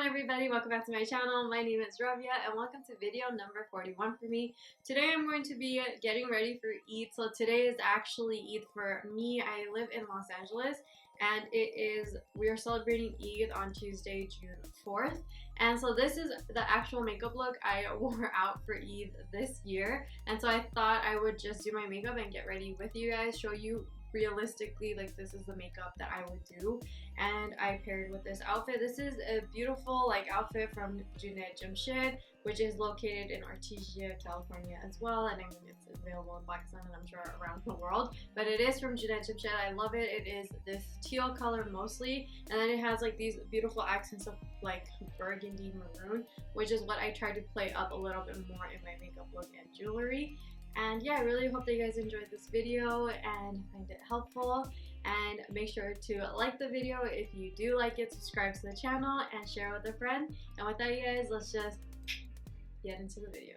on everybody, welcome back to my channel. My name is Rabya and welcome to video number 41 for me. Today I'm going to be getting ready for Eid. So today is actually Eid for me. I live in Los Angeles and we are celebrating Eid on Tuesday, June 4th. And so this is the actual makeup look I wore out for Eid this year. And so I thought I would just do my makeup and get ready with you guys, show you realistically like this is the makeup that I would do, and I paired with this outfit. This is a beautiful like outfit from Junaid Jamshed, which is located in Artesia, California as well, and I mean it's available in Pakistan and I'm sure around the world, but it is from Junaid Jamshed. I love it. It is this teal color mostly, and then it has like these beautiful accents of like burgundy maroon, which is what I tried to play up a little bit more in my makeup look and jewelry. And yeah, I really hope that you guys enjoyed this video and find it helpful, and make sure to like the video if you do like it, subscribe to the channel, and share with a friend. And with that, you guys, let's just get into the video.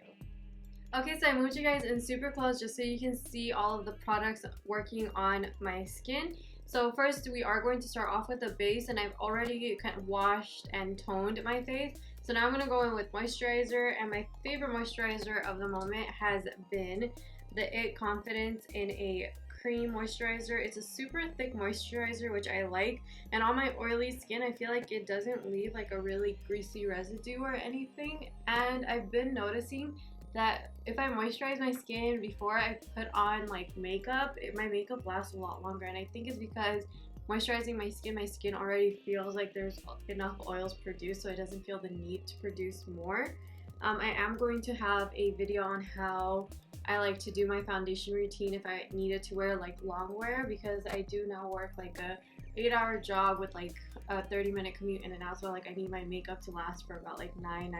Okay, so I moved you guys in super close just so you can see all of the products working on my skin. So first we are going to start off with the base, and I've already kind of washed and toned my face. So now I'm going to go in with moisturizer, and my favorite moisturizer of the moment has been the It Confidence in a cream moisturizer. It's a super thick moisturizer, which I like, and on my oily skin I feel like it doesn't leave like a really greasy residue or anything. And I've been noticing that if I moisturize my skin before I put on like makeup, my makeup lasts a lot longer, and I think it's because moisturizing my skin already feels like there's enough oils produced, so it doesn't feel the need to produce more. I am going to have a video on how I like to do my foundation routine if I needed to wear like Longwear, because I do now work like a 8-hour job with like a 30-minute commute in and out, so like I need my makeup to last for about like 9.5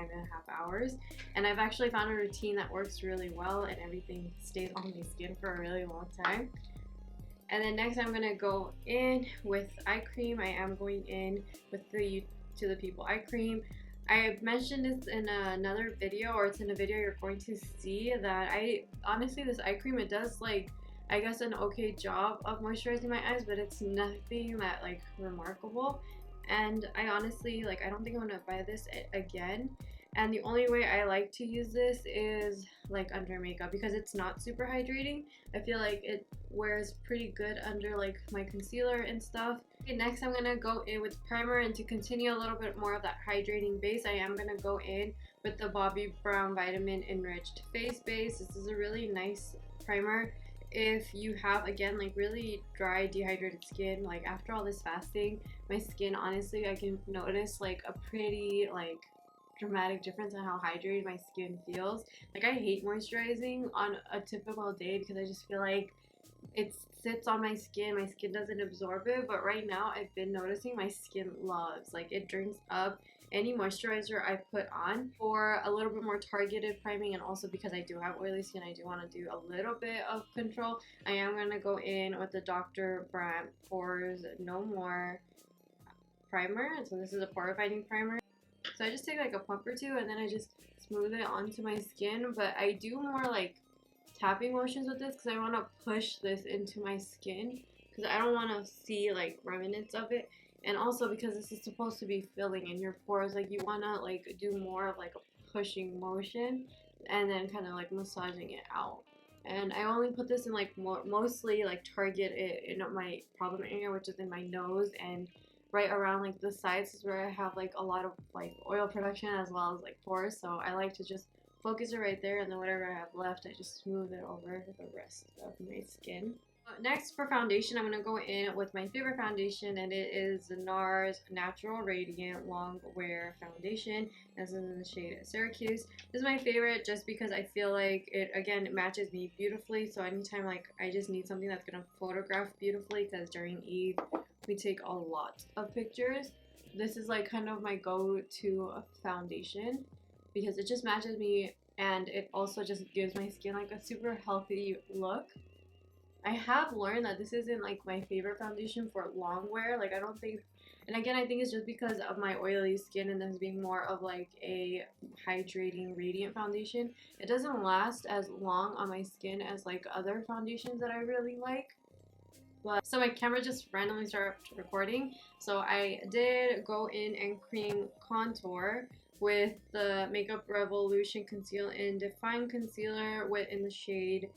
hours. And I've actually found a routine that works really well, and everything stays on my skin for a really long time. And then next I'm going to go in with eye cream. I am going in with the To The People eye cream. I mentioned this in another video, or it's in a video you're going to see, that honestly this eye cream, it does like I guess an okay job of moisturizing my eyes, but it's nothing that like remarkable. And I honestly like I don't think I'm gonna buy this again. And the only way I like to use this is like under makeup, because it's not super hydrating. I feel like it wears pretty good under like my concealer and stuff. Okay, next I'm gonna go in with primer, and to continue a little bit more of that hydrating base, I am gonna go in with the Bobbi Brown Vitamin Enriched Face Base. This is a really nice primer if you have, again, like really dry, dehydrated skin. Like after all this fasting, my skin, honestly, I can notice like a pretty like dramatic difference in how hydrated my skin feels. Like I hate moisturizing on a typical day because I just feel like it sits on my skin doesn't absorb it, but right now I've been noticing my skin loves, like it drinks up any moisturizer I put on. For a little bit more targeted priming, and also because I do have oily skin, I do want to do a little bit of control, I am going to go in with the Dr. Brandt Pores No More primer. So this is a pore fighting primer. So I just take like a pump or two, and then I just smooth it onto my skin, but I do more like tapping motions with this because I want to push this into my skin, because I don't want to see like remnants of it. And also because this is supposed to be filling in your pores, like you want to like do more of like a pushing motion and then kind of like massaging it out. And I only put this in like mostly like target it in my problem area, which is in my nose and right around like the sides, is where I have like a lot of like oil production as well as like pores. So I like to just focus it right there, and then whatever I have left, I just smooth it over the rest of my skin. Next, for foundation, I'm going to go in with my favorite foundation, and it is the NARS Natural Radiant Longwear Foundation. This is in the shade Syracuse. This is my favorite just because I feel like it, again, it matches me beautifully. So anytime like I just need something that's going to photograph beautifully, because during Eid we take a lot of pictures, this is like kind of my go-to foundation because it just matches me, and it also just gives my skin like a super healthy look. I have learned that this isn't like my favorite foundation for long wear. Like I don't think, and again I think it's just because of my oily skin and this being more of like a hydrating radiant foundation. It doesn't last as long on my skin as like other foundations that I really like. But so my camera just randomly started recording, So I did go in and cream contour with the Makeup Revolution Conceal and Define Concealer in the shade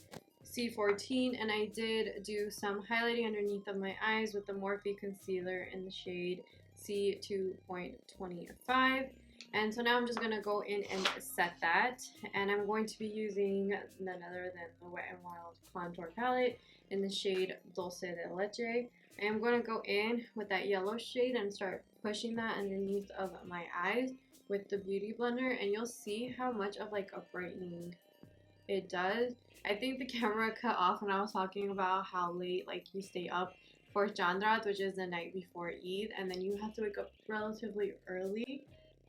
C14, and I did do some highlighting underneath of my eyes with the Morphe Concealer in the shade C2.25. And so now I'm just going to go in and set that, and I'm going to be using none other than the Wet n Wild Contour Palette in the shade Dulce de Leche. I am going to go in with that yellow shade and start pushing that underneath of my eyes with the Beauty Blender, and you'll see how much of like a brightening it does. I think the camera cut off when I was talking about how late like you stay up for Chandrat, which is the night before Eid, and then you have to wake up relatively early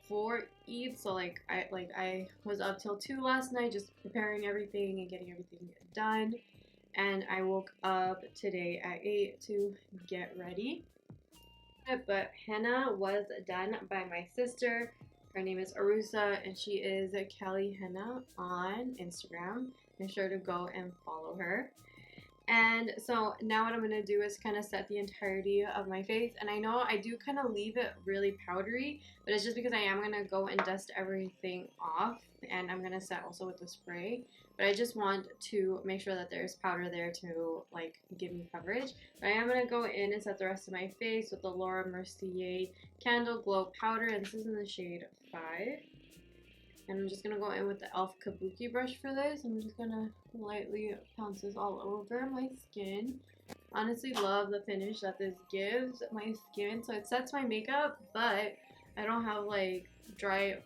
for Eid. So I was up till 2 last night just preparing everything and getting everything done, and I woke up today at 8 to get ready. But henna was done by my sister. Her name is Arusa, and she is Kelly Henna on Instagram. Make sure to go and follow her. And so now what I'm going to do is kind of set the entirety of my face. And I know I do kind of leave it really powdery, but it's just because I am going to go and dust everything off. And I'm going to set also with the spray. But I just want to make sure that there's powder there to like give me coverage. But I am going to go in and set the rest of my face with the Laura Mercier Candle Glow Powder. And this is in the shade 5. And I'm just going to go in with the e.l.f. Kabuki brush for this. I'm just going to lightly pounce this all over my skin. Honestly love the finish that this gives my skin. So it sets my makeup, but I don't have like dry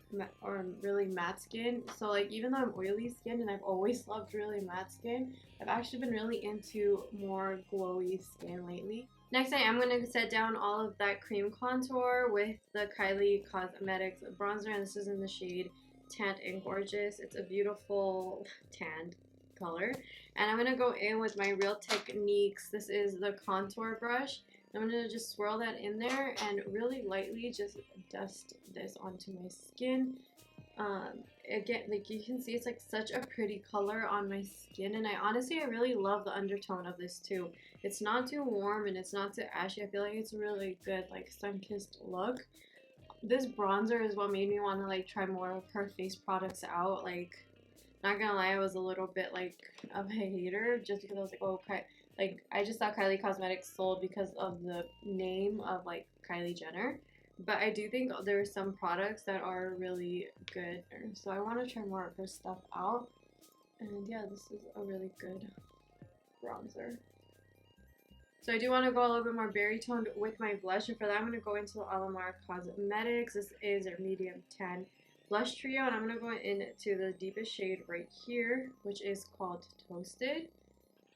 or really matte skin. So like even though I'm oily skin and I've always loved really matte skin, I've actually been really into more glowy skin lately. Next, I am going to set down all of that cream contour with the Kylie Cosmetics bronzer, and this is in the shade Tanned and Gorgeous. It's a beautiful tanned color. And I'm going to go in with my Real Techniques. This is the contour brush. I'm going to just swirl that in there and really lightly just dust this onto my skin. Again, like you can see, it's like such a pretty color on my skin, and I really love the undertone of this too. It's not too warm and it's not too ashy. I feel like it's a really good like sun-kissed look. This bronzer is what made me want to like try more of her face products out. Like, not gonna lie, I was a little bit like of a hater just because I was like, oh, okay. Like, I just thought Kylie Cosmetics sold because of the name of like Kylie Jenner. But I do think there are some products that are really good. So I want to try more of her stuff out. And yeah, this is a really good bronzer. So I do want to go a little bit more berry toned with my blush. And for that, I'm going to go into the Alamar Cosmetics. This is a medium tan blush trio. And I'm going to go into the deepest shade right here, which is called Toasted.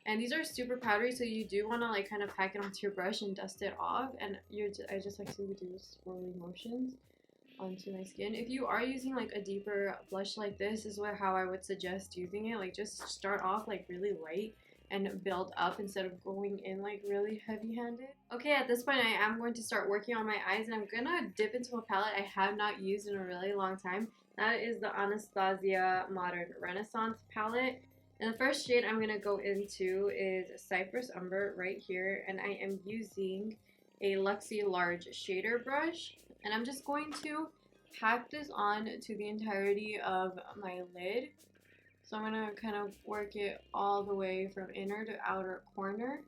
And these are super powdery, so you do want to like kind of pack it onto your brush and dust it off. And I just like to do swirly motions onto my skin. If you are using like a deeper blush like this, is how I would suggest using it. Like just start off like really light and build up instead of going in like really heavy-handed. Okay, at this point I am going to start working on my eyes, and I'm gonna dip into a palette I have not used in a really long time. That is the Anastasia Modern Renaissance palette. And the first shade I'm going to go into is Cypress Umber right here. And I am using a Luxie Large Shader Brush. And I'm just going to pack this on to the entirety of my lid. So I'm going to kind of work it all the way from inner to outer corner.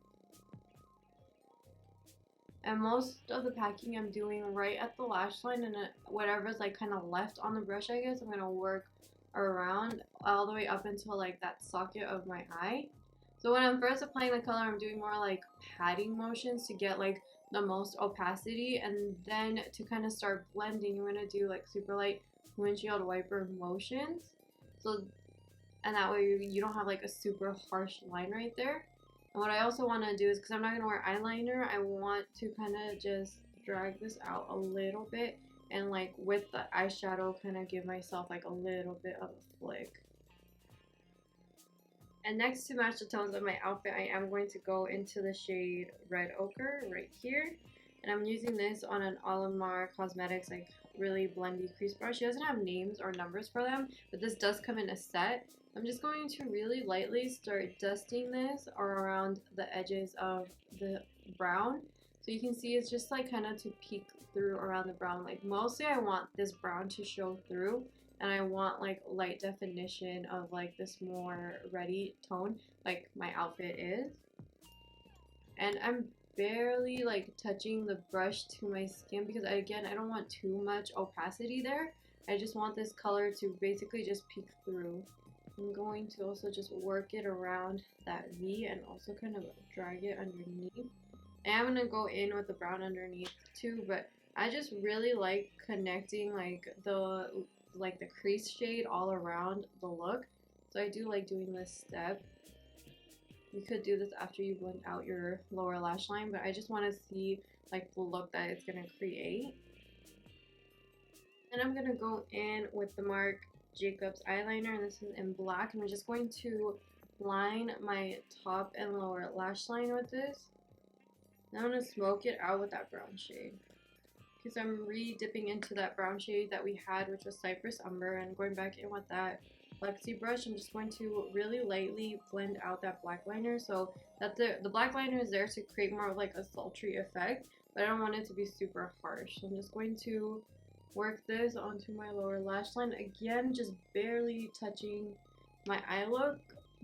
And most of the packing I'm doing right at the lash line, and whatever's like kind of left on the brush, I guess, I'm going to work around all the way up until like that socket of my eye. So when I'm first applying the color, I'm doing more like patting motions to get like the most opacity, and then to kind of start blending, I'm gonna do like super light windshield wiper motions. So, and that way you don't have like a super harsh line right there. And what I also want to do is, because I'm not gonna wear eyeliner, I want to kind of just drag this out a little bit, and like with the eyeshadow kind of give myself like a little bit of a flick. And next, to match the tones of my outfit, I am going to go into the shade Red Ochre right here. And I'm using this on an Alamar Cosmetics like really blendy crease brush. She doesn't have names or numbers for them, but this does come in a set. I'm just going to really lightly start dusting this around the edges of the brown. So So you can see it's just like kind of to peek through around the brown. Like mostly I want this brown to show through, and I want like light definition of like this more reddy tone like my outfit is. And I'm barely like touching the brush to my skin because I don't want too much opacity there. I just want this color to basically just peek through. I'm going to also just work it around that V and also kind of drag it underneath. And I'm gonna go in with the brown underneath too, but I just really like connecting like the crease shade all around the look. So I do like doing this step. You could do this after you blend out your lower lash line, but I just want to see like the look that it's gonna create. And I'm gonna go in with the Marc Jacobs eyeliner, and this is in black, and I'm just going to line my top and lower lash line with this. Now I'm going to smoke it out with that brown shade, because I'm re-dipping into that brown shade that we had, which was Cypress Umber, and going back in with that flexi brush. I'm just going to really lightly blend out that black liner, so that the black liner is there to create more of like a sultry effect, but I don't want it to be super harsh. So I'm just going to work this onto my lower lash line, again just barely touching my eye look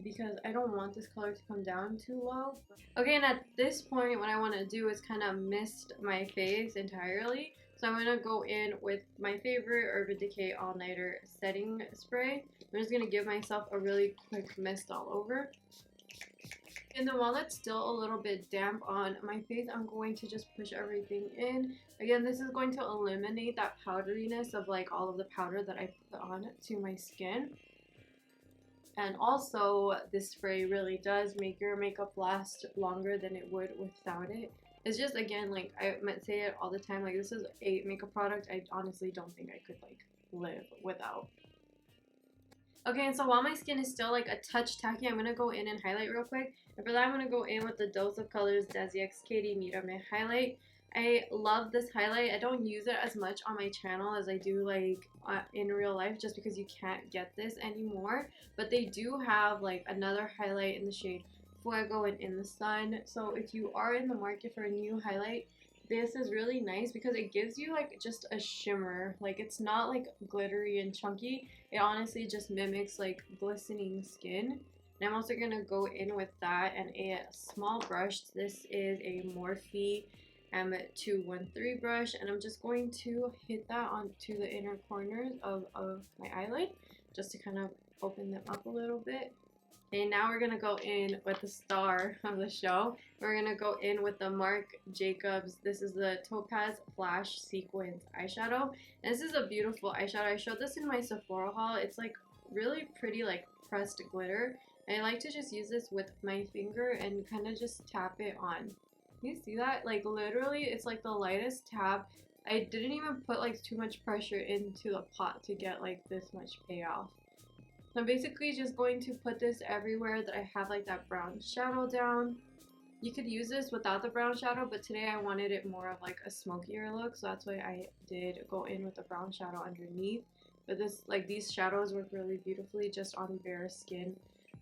because I don't want this color to come down too low. Okay, and at this point what I want to do is kind of mist my face entirely. So I'm going to go in with my favorite Urban Decay All Nighter setting spray. I'm just going to give myself a really quick mist all over. And then while it's still a little bit damp on my face, I'm going to just push everything in. Again, this is going to eliminate that powderiness of like all of the powder that I put on to my skin. And also, this spray really does make your makeup last longer than it would without it. It's just, again, like I say it all the time, like this is a makeup product I honestly don't think I could like live without. Okay, and so while my skin is still like a touch tacky, I'm going to go in and highlight real quick. And for that, I'm going to go in with the Dose of Colors Desi X Katie Mira Me Highlight. I love this highlight. I don't use it as much on my channel as I do like in real life, just because you can't get this anymore. But they do have like another highlight in the shade Fuego and In the Sun. So if you are in the market for a new highlight, this is really nice because it gives you like just a shimmer. Like it's not like glittery and chunky. It honestly just mimics like glistening skin. And I'm also going to go in with that and a small brush. This is a Morphe M213 brush, and I'm just going to hit that onto the inner corners of my eyelid just to kind of open them up a little bit. Okay, now we're going to go in with the star of the show. We're going to go in with the Marc Jacobs. This is the Topaz Flash Sequins Eyeshadow. And this is a beautiful eyeshadow. I showed this in my Sephora haul. It's like really pretty like pressed glitter. And I like to just use this with my finger and kind of just tap it on. You see that? Like literally it's like the lightest tap. I didn't even put like too much pressure into the pot to get like this much payoff. So I'm basically just going to put this everywhere that I have like that brown shadow down. You could use this without the brown shadow, but today I wanted it more of like a smokier look, so that's why I did go in with the brown shadow underneath. But this, like these shadows work really beautifully just on bare skin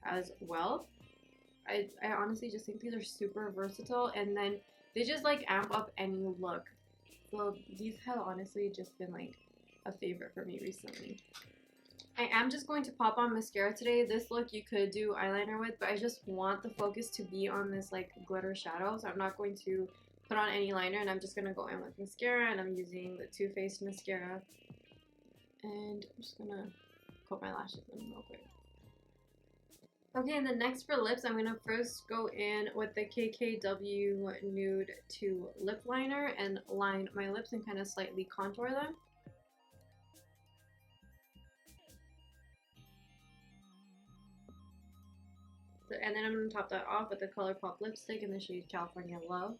as well. I honestly just think these are super versatile, and then they just like amp up any look. So these have honestly just been like a favorite for me recently. I am just going to pop on mascara today. This look you could do eyeliner with, but I just want the focus to be on this like glitter shadow, so I'm not going to put on any liner, and I'm just going to go in with mascara, and I'm using the Too Faced mascara. And I'm just going to coat my lashes in real quick. Okay, and then next for lips, I'm going to first go in with the KKW Nude 2 lip liner and line my lips and kind of slightly contour them. And then I'm going to top that off with the ColourPop lipstick in the shade California Love.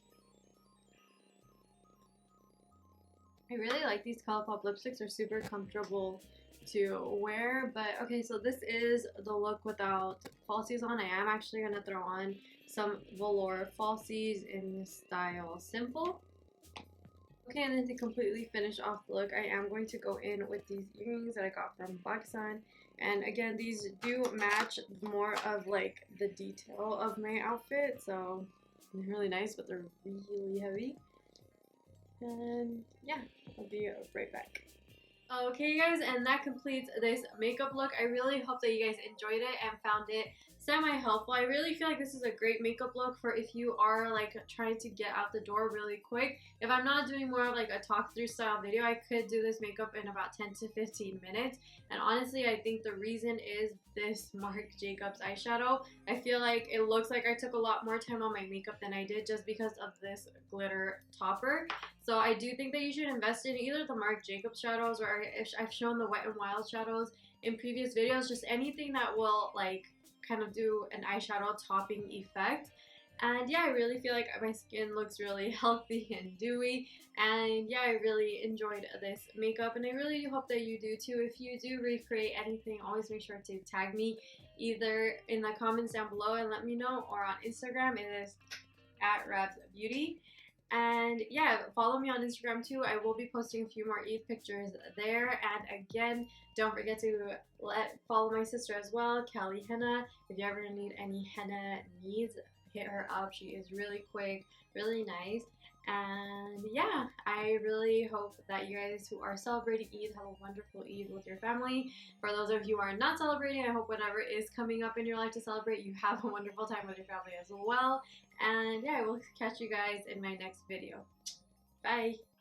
I really like these ColourPop lipsticks. They're super comfortable to wear. But okay, so this is the look without falsies on. I am actually going to throw on some velour falsies in the style Simple. Okay, and then to completely finish off the look, I am going to go in with these earrings that I got from Pakistan. And again, these do match more of like the detail of my outfit, so they're really nice, but they're really heavy. And yeah, I'll be right back. Okay guys, and that completes this makeup look. I really hope that you guys enjoyed it and found it semi-helpful. I really feel like this is a great makeup look for if you are like trying to get out the door really quick. If I'm not doing more of like a talk through style video, I could do this makeup in about 10 to 15 minutes. And honestly, I think the reason is this Marc Jacobs eyeshadow. I feel like it looks like I took a lot more time on my makeup than I did just because of this glitter topper. So I do think that you should invest in either the Marc Jacobs shadows, or I've shown the Wet n Wild shadows in previous videos, just anything that will like kind of do an eyeshadow topping effect. And yeah, I really feel like my skin looks really healthy and dewy. And yeah, I really enjoyed this makeup, and I really do hope that you do too. If you do recreate anything, always make sure to tag me either in the comments down below and let me know, or on Instagram. It is at @rabsbeauty. And yeah, follow me on Instagram too. I will be posting a few more Eid pictures there. And again, don't forget to follow my sister as well, Callie Henna. If you ever need any henna needs, hit her up. She is really quick, really nice. And yeah, I really hope that you guys who are celebrating Eid have a wonderful Eid with your family. For those of you who are not celebrating, I hope whatever is coming up in your life to celebrate, you have a wonderful time with your family as well. And yeah, I will catch you guys in my next video. Bye!